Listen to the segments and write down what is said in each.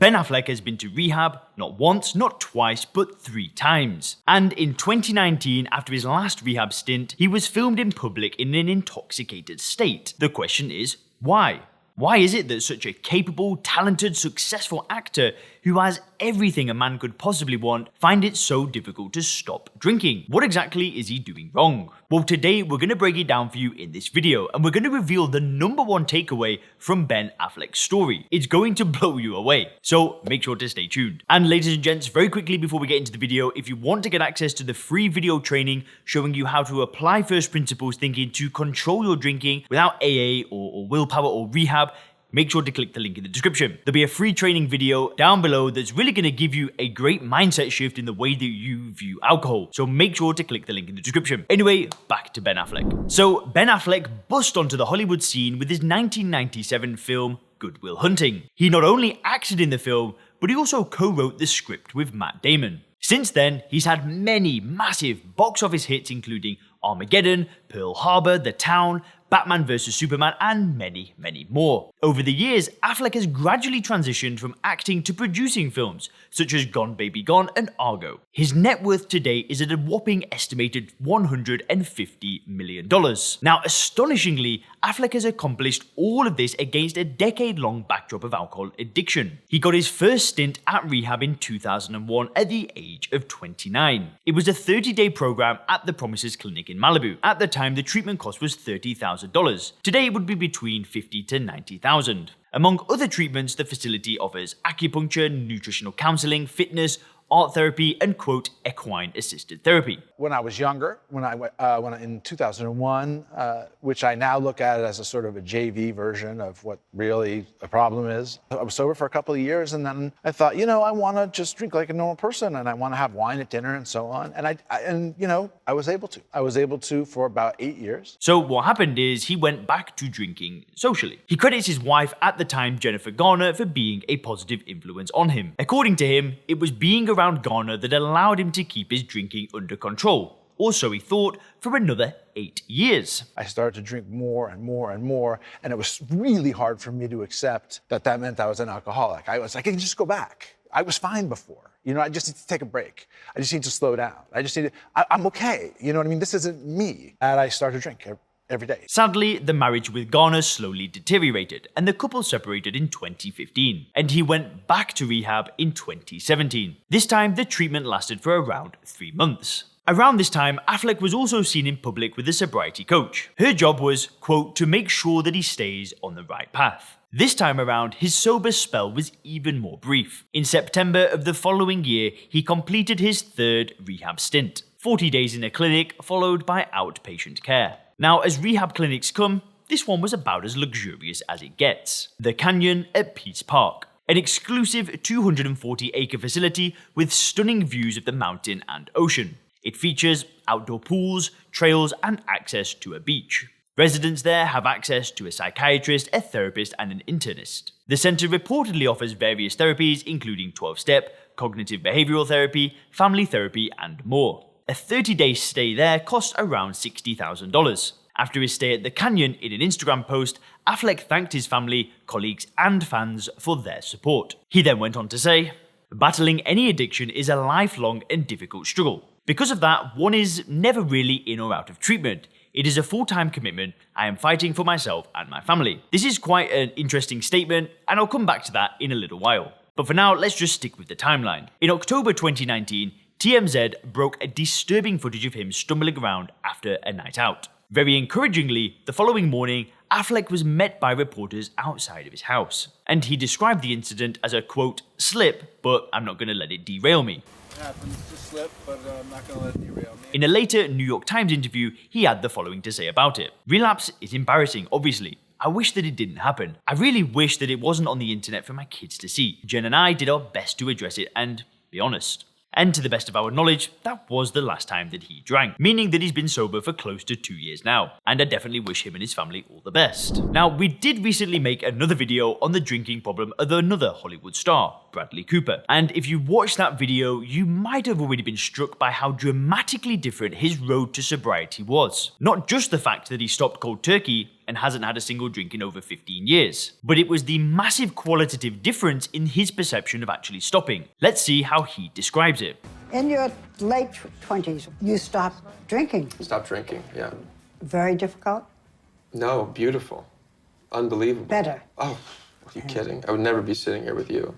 Ben Affleck has been to rehab not once, not twice, but 3 times. And in 2019, after his last rehab stint, he was filmed in public in an intoxicated state. The question is, why? Why is it that such a capable, talented, successful actor who has everything a man could possibly want find it so difficult to stop drinking? What exactly is he doing wrong? Well, today we're going to break it down for you in this video, and we're going to reveal the #1 takeaway from Ben Affleck's story. It's going to blow you away, so make sure to stay tuned. And ladies and gents, very quickly before we get into the video, if you want to get access to the free video training showing you how to apply first principles thinking to control your drinking without AA or willpower or rehab, make sure to click the link in the description. There'll be a free training video down below that's really going to give you a great mindset shift in the way that you view alcohol. So make sure to click the link in the description. Anyway, back to Ben Affleck. So Ben Affleck bust onto the Hollywood scene with his 1997 film Good Will Hunting. He not only acted in the film, but he also co-wrote the script with Matt Damon. Since then, he's had many massive box office hits including Armageddon, Pearl Harbor, The Town, Batman vs Superman, and many, many more. Over the years, Affleck has gradually transitioned from acting to producing films, such as Gone Baby Gone and Argo. His net worth today is at a whopping estimated $150 million. Now, astonishingly, Affleck has accomplished all of this against a decade-long backdrop of alcohol addiction. He got his first stint at rehab in 2001 at the age of 29. It was a 30-day program at the Promises Clinic in Malibu. At the time, the treatment cost was $30,000. Today, it would be between $50,000 to $90,000. Among other treatments, the facility offers acupuncture, nutritional counseling, fitness, art therapy, and quote, equine-assisted therapy. When I was younger, in 2001, which I now look at as a sort of a JV version of what really a problem is. I was sober for a couple of years, and then I thought, I want to just drink like a normal person, and I want to have wine at dinner and so on. And I was able to. I was able to for about 8 years. So what happened is he went back to drinking socially. He credits his wife at the time, Jennifer Garner, for being a positive influence on him. According to him, it was being around Garner that allowed him to keep his drinking under control. Or so he thought, for another 8 years. I started to drink more and more and more, and it was really hard for me to accept that meant I was an alcoholic. I was like, I can just go back. I was fine before. I just need to take a break. I just need to slow down. I'm okay. This isn't me. And I started to drink every day. Sadly, the marriage with Garner slowly deteriorated, and the couple separated in 2015, and he went back to rehab in 2017. This time, the treatment lasted for around 3 months. Around this time, Affleck was also seen in public with a sobriety coach. Her job was, quote, to make sure that he stays on the right path. This time around, his sober spell was even more brief. In September of the following year, he completed his 3rd rehab stint, 40 days in a clinic, followed by outpatient care. Now, as rehab clinics come, this one was about as luxurious as it gets. The Canyon at Peace Park, an exclusive 240-acre facility with stunning views of the mountain and ocean. It features outdoor pools, trails, and access to a beach. Residents there have access to a psychiatrist, a therapist, and an internist. The center reportedly offers various therapies, including 12-step, cognitive behavioral therapy, family therapy, and more. A 30-day stay there cost around $60,000. After his stay at the Canyon, in an Instagram post, Affleck thanked his family, colleagues, and fans for their support. He then went on to say, battling any addiction is a lifelong and difficult struggle. Because of that, one is never really in or out of treatment. It is a full-time commitment. I am fighting for myself and my family. This is quite an interesting statement, and I'll come back to that in a little while. But for now, let's just stick with the timeline. In October 2019, TMZ broke a disturbing footage of him stumbling around after a night out. Very encouragingly, the following morning, Affleck was met by reporters outside of his house. And he described the incident as a, quote, slip, but I'm not going to let it derail me. It happens to slip, but I'm not going to let it derail me. In a later New York Times interview, he had the following to say about it. Relapse is embarrassing, obviously. I wish that it didn't happen. I really wish that it wasn't on the internet for my kids to see. Jen and I did our best to address it and be honest. And to the best of our knowledge, that was the last time that he drank, meaning that he's been sober for close to 2 years now, and I definitely wish him and his family all the best. Now, we did recently make another video on the drinking problem of another Hollywood star, Bradley Cooper, and if you watched that video, you might have already been struck by how dramatically different his road to sobriety was. Not just the fact that he stopped cold turkey, and hasn't had a single drink in over 15 years. But it was the massive qualitative difference in his perception of actually stopping. Let's see how he describes it. In your late 20s, you stopped drinking. Stop drinking, yeah. Very difficult? No, beautiful. Unbelievable. Better. Oh, are you kidding? I would never be sitting here with you.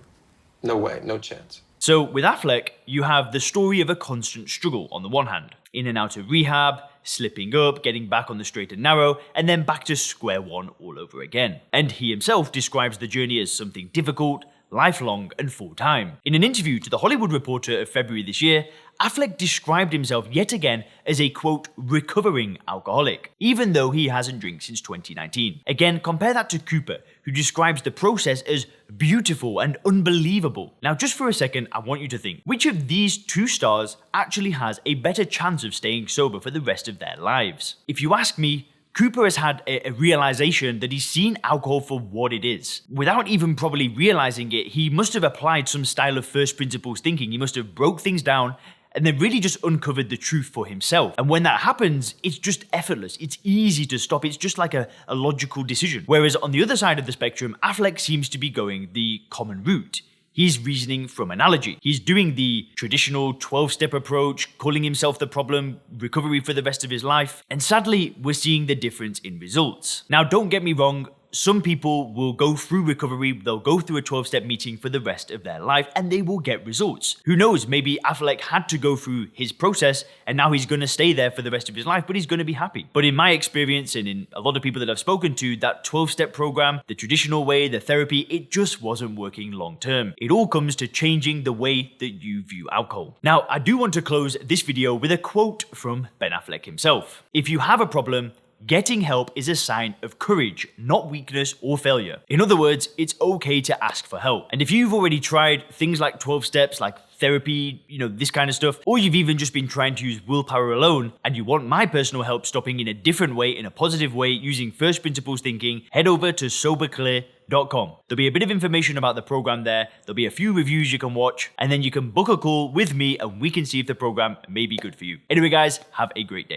No way, no chance. So with Affleck, you have the story of a constant struggle on the one hand. In and out of rehab, slipping up, getting back on the straight and narrow, and then back to square one all over again. And he himself describes the journey as something difficult, lifelong, and full-time. In an interview to The Hollywood Reporter of February this year, Affleck described himself yet again as a, quote, recovering alcoholic, even though he hasn't drank since 2019. Again, compare that to Cooper, who describes the process as beautiful and unbelievable. Now, just for a second, I want you to think, which of these two stars actually has a better chance of staying sober for the rest of their lives? If you ask me, Cooper has had a realization that he's seen alcohol for what it is. Without even probably realizing it, he must have applied some style of first principles thinking. He must have broke things down and then really just uncovered the truth for himself. And when that happens, it's just effortless. It's easy to stop. It's just like a logical decision. Whereas on the other side of the spectrum, Affleck seems to be going the common route. He's reasoning from analogy. He's doing the traditional 12-step approach, calling himself the problem, recovery for the rest of his life. And sadly, we're seeing the difference in results. Now, don't get me wrong, some people will go through recovery, they'll go through a 12-step meeting for the rest of their life, and they will get results. Who knows, maybe Affleck had to go through his process, and now he's going to stay there for the rest of his life, but he's going to be happy. But in my experience, and in a lot of people that I've spoken to, that 12-step program, the traditional way, the therapy, it just wasn't working long-term. It all comes to changing the way that you view alcohol. Now, I do want to close this video with a quote from Ben Affleck himself. If you have a problem, getting help is a sign of courage, not weakness or failure. In other words, it's okay to ask for help. And if you've already tried things like 12 steps, like therapy, this kind of stuff, or you've even just been trying to use willpower alone, and you want my personal help stopping in a different way, in a positive way, using first principles thinking, head over to soberclear.com. There'll be a bit of information about the program there, there'll be a few reviews you can watch, and then you can book a call with me and we can see if the program may be good for you. Anyway guys, have a great day.